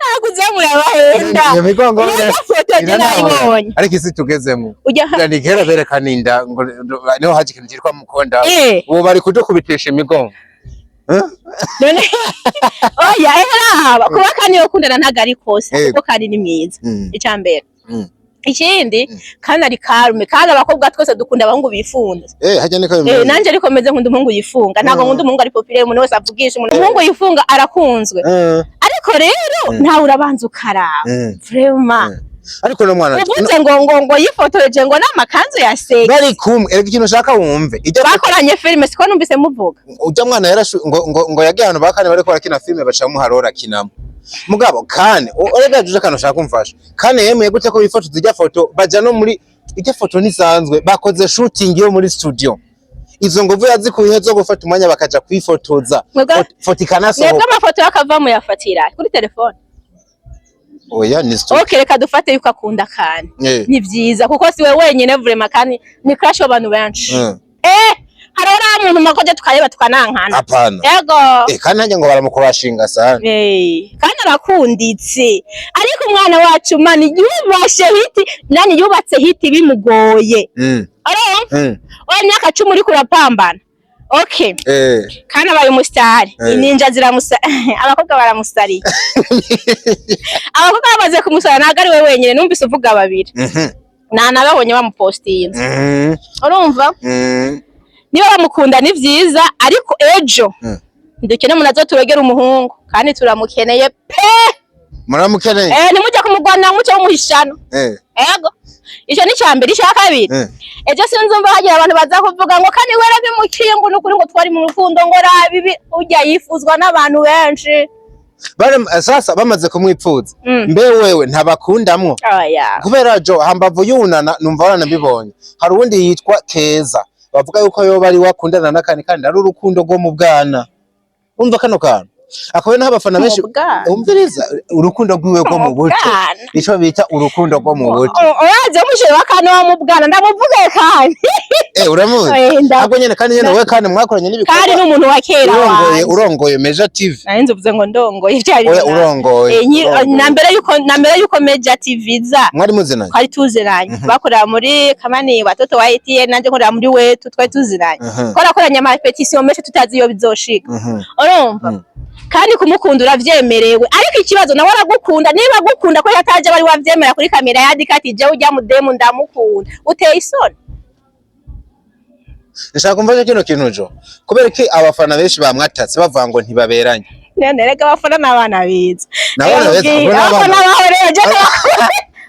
B: nakuzamura bahenda
A: iyo migongo
B: irabonye
A: ariko isi tugezemo ndikera berekana inda ngo niho haje ikintu cyitwa mukonda ubu bari kudukubitisha imigongo
B: none oya eraba kuba kandi yo kundana ntagari kose kuko kandi ni mwiza icambere ikindi kandi ari karume kandi abakobwa twese dukunda abahungu bifunda
A: hajya niko bimeze
B: nanje ariko meze nkunda umuhungu yifunga ntago nkunda umuhungu ari populaire umuntu wese avugisha umuntu umuhungu yifunga arakunzwe ariko rero ntawe urabanza ukaraba vraiment
A: ariko no mwana
B: uvuze ngo yifotoreje ngo n'amakanzu yaseye
A: bari kumwe erega ikintu ushaka wumve
B: bakoranye filime siko numvise muvuga
A: ujya mwana yarashu ngo yagiye hano bakane bariko barakina filime baca muharora kinamo mugabo kane urega juje kano shaka kumfasha kane yemeye gute ko bifoto zijya foto baja no muri ijya foto nisanzwe bakoze shooting yo muri studio izo ngovu yazikuye zo gufata umwanya bakaja kwifotoza foto ikanasohoka
B: nibwo amafoto yakava mu yafatira kuri telefone
A: oya ni studio
B: okay reka dufate yuko akunda kane ni vyiza kuko siwe wenyine vraiment kandi ni crush abantu benshi harora umuntu makoje tukayeba tukanankana
A: apana
B: yego
A: kandi nanjye ngo baramukobashinga sana
B: kandi arakunditse ariko umwana wacu mani yubashe hiti nani yubatse hiti bimugoye oya myaka 10 uri kurapambana okay kandi abaye umusitari ininja ziramusa abakobwa baramusariye abakobwa bamaze kumusara ntago ari we wenyine numvise uvuga babiri nababonye bamupostinze urumva niba bamukunda ni vyiza ariko ejo ndukene munazo turogera umuhungu kandi turamukeneye pe
A: muramukeneye
B: nimujya kumugwana muco w'umuhishano ego icyo ni cyambere icya kabiri ejo sinzumva hagira abantu baza kuvuga ngo kandi wera bimukiye ngo nukuri ngo twari mu rukundo ngo rabibi ujya yifuzwa n'abantu benshi
A: sasa bamaze kumwipfuza mbe wewe ntabakundamwo kubera jo hambavu yunana numva baranabibonye hari uwundi yitwa Keza bavuga yuko yo bari wakundana nakani kandi ari urukundo rwo mu bwana umva kano kantu akawe n'abafana benshi umviriza urukundo rwiwe rwo mu buto ico bita urukundo rwo mu buto
B: uraje mushire wakano wa mu bwana ndamuvuge kandi
A: uramuzi ahubwo nyene kandi nyene we kandi mwakoranye n'ibikora
B: kandi n'umuntu wa kera
A: urongoye Meja TV
B: nanze uvuze ngo ndongoye cyari
A: urongoye
B: na mbere yuko Meja TV za
A: mwari muziranye
B: twari tuziranye bakorera muri kamani watoto wa ETN nanje nkorera muri wetu twari tuziranye korakoranye ama petition menshi tutazi iyo bizoshika urumva kandi kumukunda uravyemerewe ariko ikibazo nawe aragukunda niba agukunda ko yataje bari wavyemera kuri kamera yadikati je ujya mu demo ndamukunda uteye isoni
A: nshaka kumva kino kintu jo kubera ki abafana benshi bamwatatse bavuga ngo ntibaberanye
B: nene rega abafana n'abana biza
A: abafana
B: bahoreje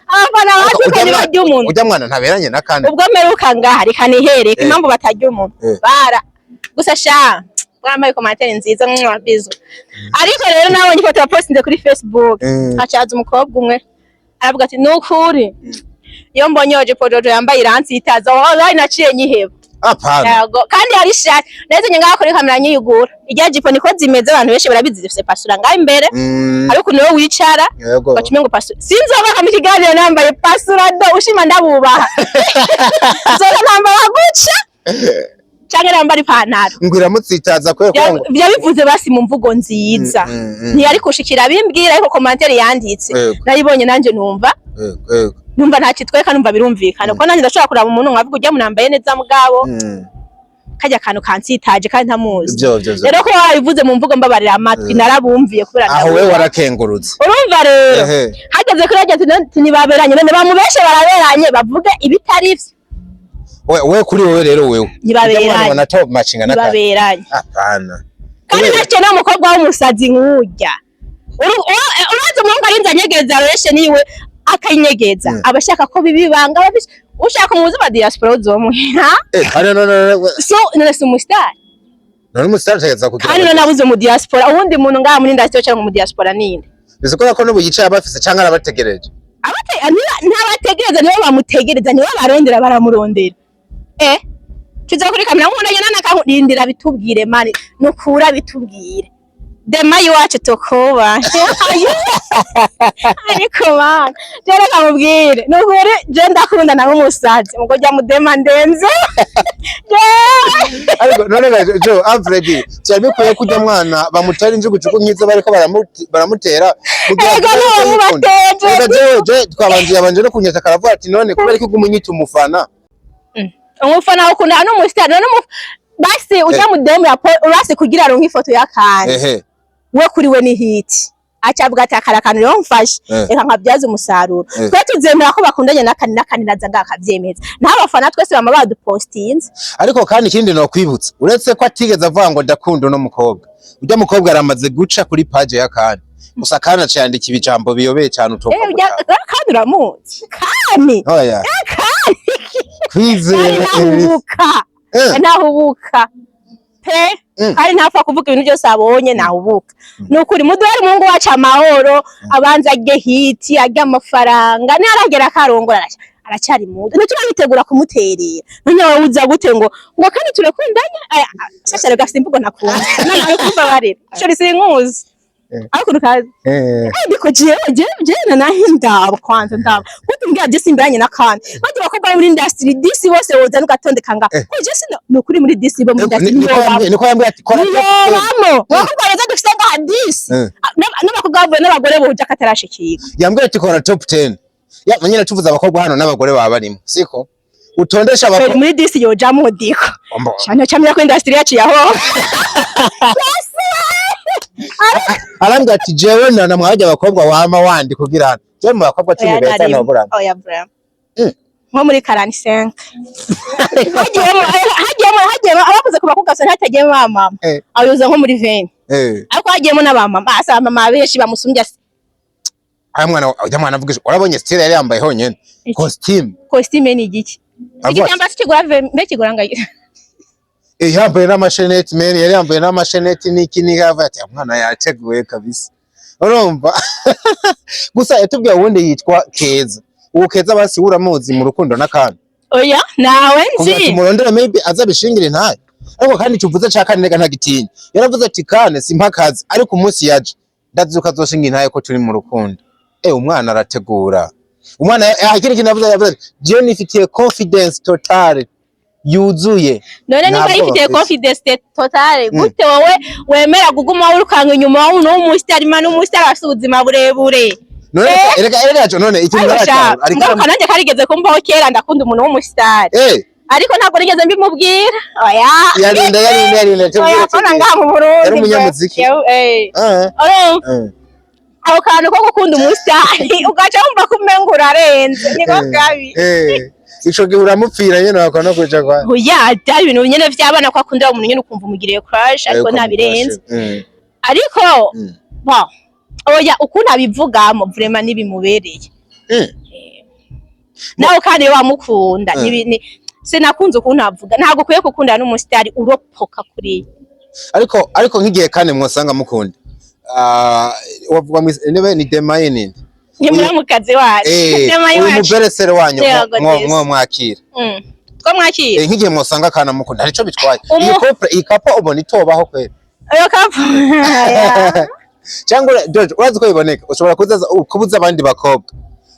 B: abafana batukanye bajya umuntu
A: ujya mwana ntaberanye nakandi
B: ubwo meruka ngaha reka nihereke impamvu batajya umuntu bara gusa sha bwambaye commentaire nziza mwabizo ariko rero nabonye ifoto ya postinze kuri Facebook acaza umukobwa umwe aravuga ati nukuri iyo mbonye oje pojojo yambaye iransi itaza wallahi naciye nyiheba
A: apana
B: kandi hari shati neze nyanga kuri kamera nyiyugura ijya jipo niko zimeze abantu benshi barabizi zifise pasura ngaho imbere ariko niwe wicara bacime ngo pasura sinzoba kamikiganiro nambaye pasura do ushima ndabubaha zoga nambaye guca cyangwa nambara ipantaro
A: ngwira mutsitaza kwe
B: ko bya bivuze basi mu mvugo nziza ntiyari kushikira bimbwira ariko commentaire yanditse naribonye nanje numva nta kitweka numva birumvikana ko nanje ndashobora kuraba umuntu nkavuga ujya munambaye neza mugabo kajya kantu kansitaje kandi ntamuzi rero ko wabivuze mu mvugo mbabarira amatwi narabumviye kubera
A: aho we warakengurutse
B: urumva rero hageze kuri agenti ntibaberanye none bamubeshe baraberanye bavuge ibitari
A: we kuri wowe rero wewe
B: nibaberanye
A: na top matching na
B: nibaberanye
A: apana
B: kandi nacyo na mukobwa w'umusazi nkujya uraza umuntu arinza nyegeza reshe niwe akayinyegeza abashaka ko bibibanga ushaka umuzi ba diaspora uzomuha
A: no
B: so none si umustar
A: none umustar tegeza kugira
B: kandi nabuze mu diaspora ubundi muntu ngaha muri ndacyo cyangwa mu diaspora ninde
A: bizikora ko nubu yicaye abafise cyangwa arabategereje
B: ntabategereza nibo bamutegereza nibo barondera baramurondera tuza kuri kamera nk'umuntu nyana nakarindira bitubwire mani nukura bitubwire dema iwacu tukuba ariko bana rero kamubwire nukuri je ndakunda na nk'umusazi mugo jya mudema ndenze
A: ariko none jo Alfred cyane ko kujya mwana bamutera injugucuku nkiza bariko baramutera
B: ego no mubateje
A: je twabanje no kunyeta karavuga ati none kubera ko gumunyita umufana
B: umufana ukunda no mustar none basi ujya mudema ya urase kugira aronka ifoto yakanje we kuri we ni hit acavuga ati akarakana rero mfashe reka nkabyaza umusaruro twe tuzemera ko bakundanye nakani naza ngakavyemeza n'abafana twese bama badupostinze
A: ariko kandi ikindi no kwibutsa uretse ko atigeze avuga ngo ndakunda no mukobwa ujya mukobwa aramaze guca kuri page yakani gusa kana cyandika ibijambo biyobeye cyane utoka
B: kandi uramuzi kandi
A: oya kwizera
B: nahubuka pe ari ntapfa kuvuga ibintu byose abonye nahubuka nukuri muduhere mungu wacu amahoro abanza ajye hiti ajye amafaranga naragera karongora aracyari mudu ntituma bitegura kumuterera none wowe uza gute ngo kandi turakundanye sasa rega simvugo nakunda none ari kumva barera cyo risinkuzi ariko nukazi ndiko je nahinda kwanza ndaba kutumbwira je simbiranye nakandi bandi bakobwa muri industry disi bose woza nugatondeka nga ko je sino nukuri muri disi bo muri industry
A: niko yambwiye ati kora
B: mamo bakobwa reza dufite nga disi n'abakobwa bave n'abagore boja katarashikika
A: yambwiye ati kora top 10 ya manyina tuvuza abakobwa hano n'abagore baba barimo siko utondesha abakobwa
B: muri disi yoja mu diko cyane cyane ko industry yacu yaho
A: arambwira ati jewe na mwajya abakobwa wama wandi kugira je mu bakobwa 10 beza n'abagura
B: oya bra nko muri 45 hagiye abavuze ku bakobwa se hatagiye mama ayuza nko muri 20 ariko hagiyemo n'abamama asa mama benshi bamusumbya
A: mwana avuga urabonye style yari yambaye honyene costume
B: ni igiki igitamba kigura kigura ngaye
A: yambaye n'amasheneti men yari yambaye n'amasheneti niki nigava ati mwana yateguye kabisa urumva gusa yatubwiye ubundi yitwa Keza uwo Keza basi uramuzi mu rukundo n'akandi
B: oya nawe nzi
A: kumurondera maybe azabishingire ntaye ariko kandi cyuvuze ca kane nega ntagitinya yaravuze ati kane simpakazi ariko umunsi yaje ndazuka zoshinga ntaye ko turi mu rukundo umwana arategura umwana akiri kinavuze yavuze je nifitiye confidence total yuzuye
B: none niba yifitiye confidence total gute wowe wemera guguma urukanga inyuma no umusitari manu umusitari asuzima burebure
A: none erega cyo none ikintu
B: aracyari ariko kananje karigeze kumbaho kera ndakunda umuntu w'umusitari ariko ntabwo nigeze mbimubwira oya
A: yarinda
B: oya kona ngaha mu Burundi
A: yari umunyamuziki
B: aho kantu ko gukunda umusitari ugaca wumva kumenga urarenze niko kabi
A: ico gihe uramupfira nyene wakona kuja kwa
B: oya byari ibintu nyene vy'abana ko akunda umuntu nyene ukumva umugiriye crush ariko ntabirenze ariko oya ukuntu abivugamo vraiment nibimubereye nawe kandi wamukunda sinakunze ukuntu avuga ntago kuye gukundana n'umusitari uropoka kuri
A: ariko nk'igihe kandi mwosanga mukunda wavuga nibe ni Demayini
B: ni muramukazi wacu
A: Demayini uyu muberesere wanyu mwo mwakira
B: two mwakira
A: nk'igihe mwosanga kana mukunda arico bitwaye iyi couple ubona itobaho kwera
B: ayo couple
A: cyangwa urazi ko biboneka ushobora kubuza abandi bakobwa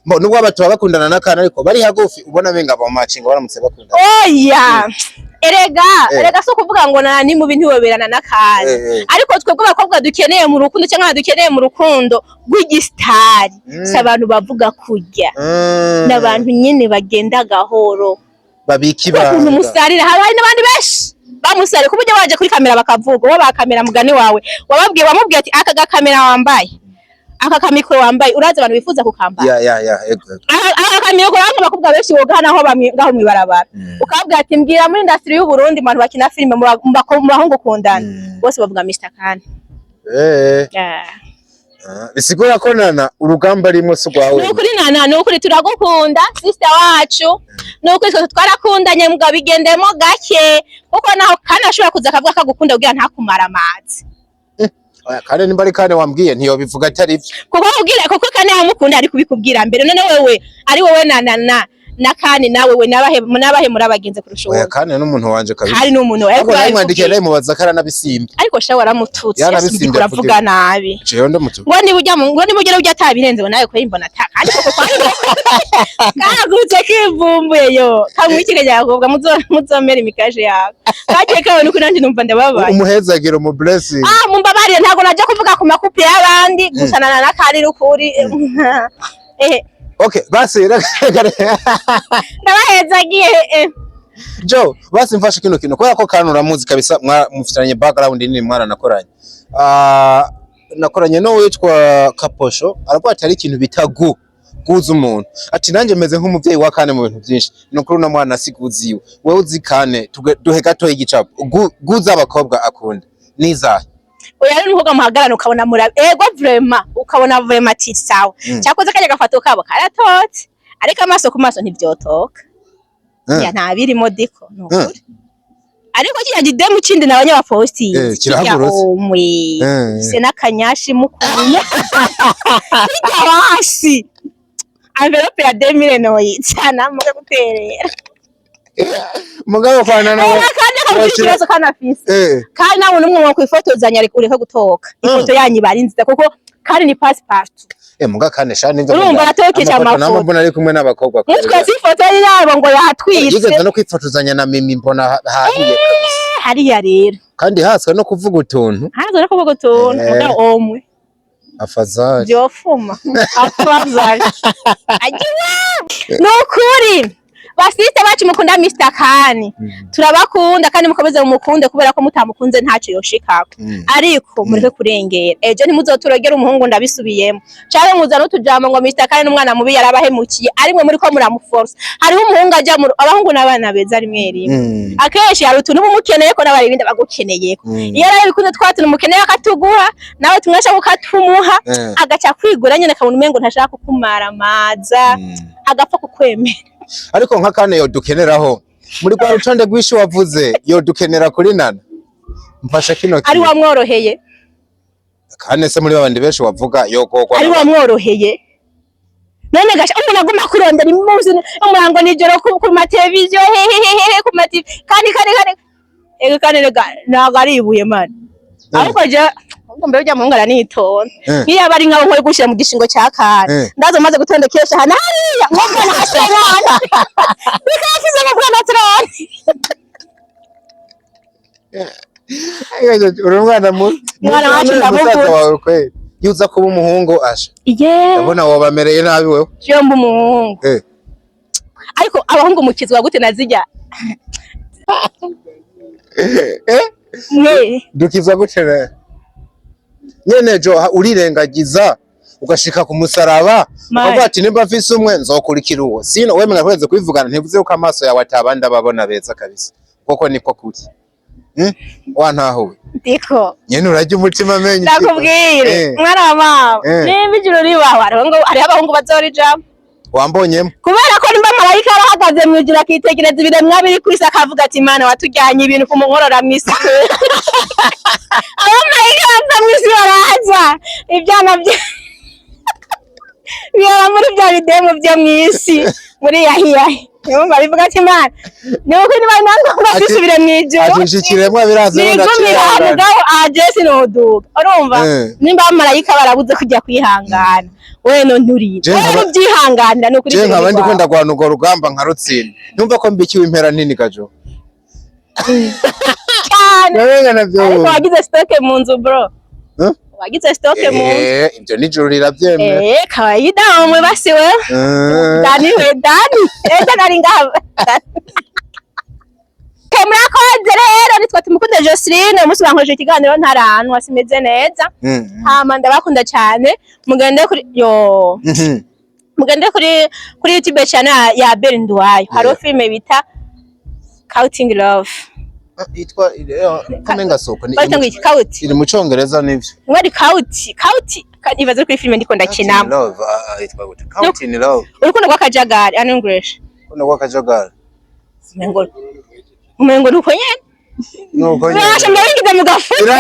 A: nubwo abatuba bakundana n'akana ariko bari hagufi ubona benga ba matching baramutse bakundana
B: oya erega so kuvuga ngo nani mu bintu boberana n'akana ariko twebwe abakobwa dukeneye mu rukundo cyangwa dukeneye mu rukundo rw'igistari s'abantu bavuga kujya n'abantu nyine bagenda gahoro
A: babikibanga
B: umusarira habaye n'abandi benshi bamusare kubujya waje kuri kamera bakavuga wo bakamera mugani wawe wamubwiye ati aka kamera wambaye aka kamikro wambaye uraza abantu bifuza kukambara aka kamikro abantu bakubwa benshi woga naho bamwigaho mwibarabara ukabwira ati mbwira muri industry y'u Burundi abantu bakina filime mu bahungu kundana bose bavuga Mr. Kane
A: bisigura ko nana urugamba rimwe sugwawe
B: nukuri turagukunda sister wacu nukuri twarakundanye mugabo bigendemo gake kuko naho Kane ashobora kuza akavuga akagukunda kugira ntakumara amazi
A: Kane nimba ari Kane wambwiye ntiyo bivuga atari byo
B: kuko Kane yamukunda ari kubikubwira mbere none wewe ari wowe na Kane nawe we nabahe murabagenze kurusha wowe
A: Kane n'umuntu wanje kabisa
B: hari n'umuntu
A: ariko namwandikiye naye mubaza kara nabisimba
B: ariko sha waramututse uravuga nabi
A: jewe ndamutu
B: ngo ni bujya atabirenze nawe ko yimbona ataka ariko ko kagutse kivumbuye yo kamwikige yakobwa muzomera imikaje yawe kagiye kawe nuko nanje numva ndababaye
A: umuhezagiro mu blessing
B: mumbabarire ntago najya kuvuga ku makupe y'abandi gusanana na Kane rukuri
A: okay basi
B: ndabahezagiye
A: Jo basi mfashe kino kubera ko Kane uramuzi kabisa mufitanye background nini mwana nakoranye nakoranye no witwa Kaposho aravuga ati ari ikintu bita guza umuntu ati nanjye meze nk'umuvyeyi wa Kane mu bintu byinshi no kuri una mwana siguziwe wewe uzi Kane duhe gato igicapo guza abakobwa akunda nizahe
B: oya rero nuko muhagarana ukabona ego vraiment ukabona vraiment ati sawa cyakoze kajya gafato kabo karatotse ariko amaso ku maso ntibyotoka ya ntabirimo diko nukuri ariko kiya gidemu kindi nabanye ba posting umwe se nakanyashi mukunya hasi envelope ya 2000 no yitsana mu guterera
A: mugabo kwana nawe
B: kandi ikibazo kanafise kandi nawe numwe mu kwifotozanya ureka gutoka ifoto yanyu bari nziza kuko kandi ni passport
A: muga Kane shani nzo
B: urumva natokeje amafoto
A: namba mbona ari kumwe n'abakobwa
B: mutwe ifoto yabo ngo yatwitse
A: yigeze no kwifotozanya na Mimi mbona hahiye kabisa
B: hariya rero
A: kandi haswe no kuvuga utuntu
B: hazo no kuvuga utuntu muga omwe
A: afazari
B: byofuma afazari agiwe nukuri basiste bacu mukunda Mr Kani turabakunda kandi mukomeze mumukunde kubera ko mutamukunze ntacyo yoshikako ariko mureke kurengera ejo ntimuzoturogera umuhungu ndabisubiyemo cyane muza n'utujambo ngo Mr Kani n'umwana mubi yarabahemukiye arimwe muri ko muramuforce hariho umuhungu ajya mu abahungu n'abana beza ari mwerimo akenshi hari utuntu bumukeneye ko n'abari bindi bagukeneye iyo rero bikunze twatuna umukeneye akatuguha nawe tumwesha ukatumuha agaca kwigura nyene kabone umengo ntashaka kukumara amaza agapfa kukwemera
A: ariko nka Kane yo dukeneraho muri kwa rutonde rwishi wavuze yo dukenera kuri Nana mfasha kino
B: ari wamworoheye
A: Kane se muri babandi benshi wavuga yo gogwa
B: ari wamworoheye none gasha umuntu aguma kurondera imuzi umurango nijoro ku mateleviziyo hehehehe ku matv kandi Kane nagaribuye man ariko je mbere ujya muhungu aranitonda niyo abari nk'abo nkore gushira mu gishingo cya Kane ndazo maze gutondekesha hana hariya nk'uko nashemana bikafize mu bwana trone
A: urumwana
B: mwana wacu
A: ndamuvuze yuza kuba umuhungu asha ndabona wabamereye nabi wewe
B: cyo mbu umuhungu ariko abahungu mukizwa gute nazijya
A: dukizwa gute nyene jo urirengagiza ugashika ku musaraba ukavuga ati nimba mfise umwe nzokurikira uwo sino wemera kweze kwivugana ntivuze ko amaso yawe atabandi ababona beza kabisa koko niko kuri wantaho
B: ndiko
A: nyene urajya umutima menye
B: ndakubwire mwana wa mama nimba ijuru ribaho ari abahungu bazorijamo
A: wambonyemo
B: kubera ko nimba marayika arahagaze mu ijuru akitegereza ibiremwa biri kwisi akavuga ati Imana watujyanye ibintu ku munkorora mwisi abamarayika baza mwisi baraza ibyana bye biyora muri bya bidemu byo mwisi muri yahiyahi yumva bivuga ati Imana nuko niba nangombwa kwisubire mu ijuru
A: ashishikiremwa biraza
B: mugabo agesi noduga urumva nimba abamarayika barabuze kujya kwihangana weno nturire wewe byihanganira no kuri
A: je nkabandi ko ndagwana ugo rugamba nkarutsinda numva ko mbikiwe impera nini kajo
B: cyane ariko wagize stock mu nzu bro wagize stock mu nzu
A: ibyo nijoro rirabyemera
B: kawaida umwe basiwe Dani eza nari ngaba murakoze rero nitwa tumukunde Joseline umunsi bankoje ikiganiro ntarantu wasimeze neza hama ndabakunda cyane mugende kuri mugende kuri YouTube channel ya Berindwayo haro filme bita Counting Love
A: itwa kamenga soko ni
B: iri
A: mu Cyongereza nivyo
B: ngari count kanibaza kuri filme ndiko ndakina
A: Love itwa gute Counting Love
B: urukundo rw'akajagari an English
A: urukundo rw'akajagari
B: umengo nuko nyene
A: nuko nyene
B: nasha ndabigize mu gafura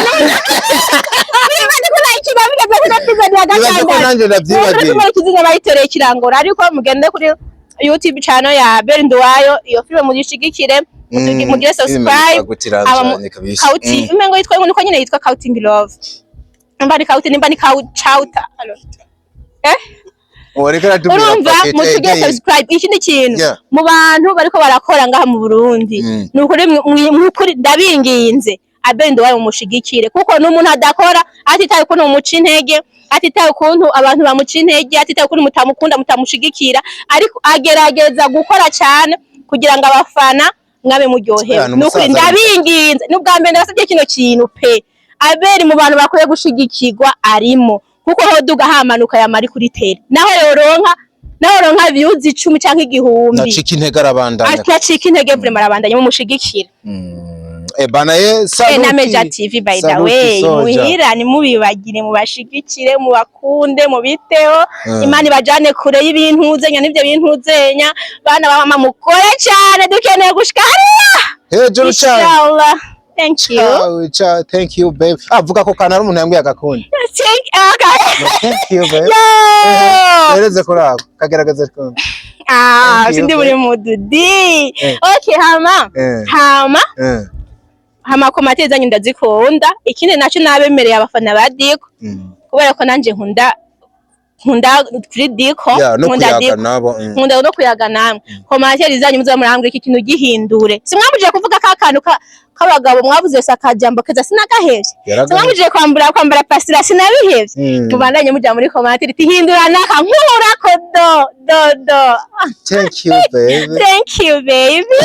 B: kiziga bayitereye kirangora ariko mugende kuri YouTube channel ya Berindwayo iyo filme mugishigikire mugire subscribe Counting umengo yitwa nuko nyene yitwa Counting Love mbari Counting nimbani Chauta urumva mutige subscribe ikindi kintu mu bantu bariko barakora ngaha mu Burundi nukuri ndabinginze Berindwayo umushigikire kuko n'umuntu adakora atitaye ko umuca intege atitaye ukuntu abantu bamuca intege atitaye ukuntu mutamukunda mutamushigikira ariko agerageza gukora cyane kugira ngo abafana mwabe muryohewe nukuri ndabinginze n'ubwa mbere ndasabye kino kintu pe Aberi mu bantu bakwiye gushigikirwa arimo kuko hoduga hamanuka yamari kuri tele naho yoronka views 10 canke 1000
A: nacika intege arabandanya
B: acika intege vraiment arabandanya mu mushigikira
A: bana saluti
B: na Meja TV by the way muhira ni mubibagire mu bashigikire mu bakunde mu biteho Imana ibajane kure y'ibintu uzenya n'ivyo bintu uzenya bana bama mukore cyane dukeneye gushika
A: hejuru cyane
B: inshallah thank you
A: thank you babe avuga ko kana ari umuntu yambwiye agakunda thank you babe ereze kurako kagerageza ko
B: sindi muri mududi okay hama komateza nyinda zikunda ikindi naco nabemereye abafana ba Diko kubera ko nanje nkunda nkunda kuri Diko
A: nkunda Diko nabo
B: nkunda no kuyaga namwe commentaire zanyu muza murambwe iki kintu gihindure simwamuje kuvuga ka kantu kabagabo mwavuze sakajambo keza sinagahevye simwamuje kwambara pasira sinabihevye tubandanye muja muri commentaire tihindura naka nkura ko do
A: thank you baby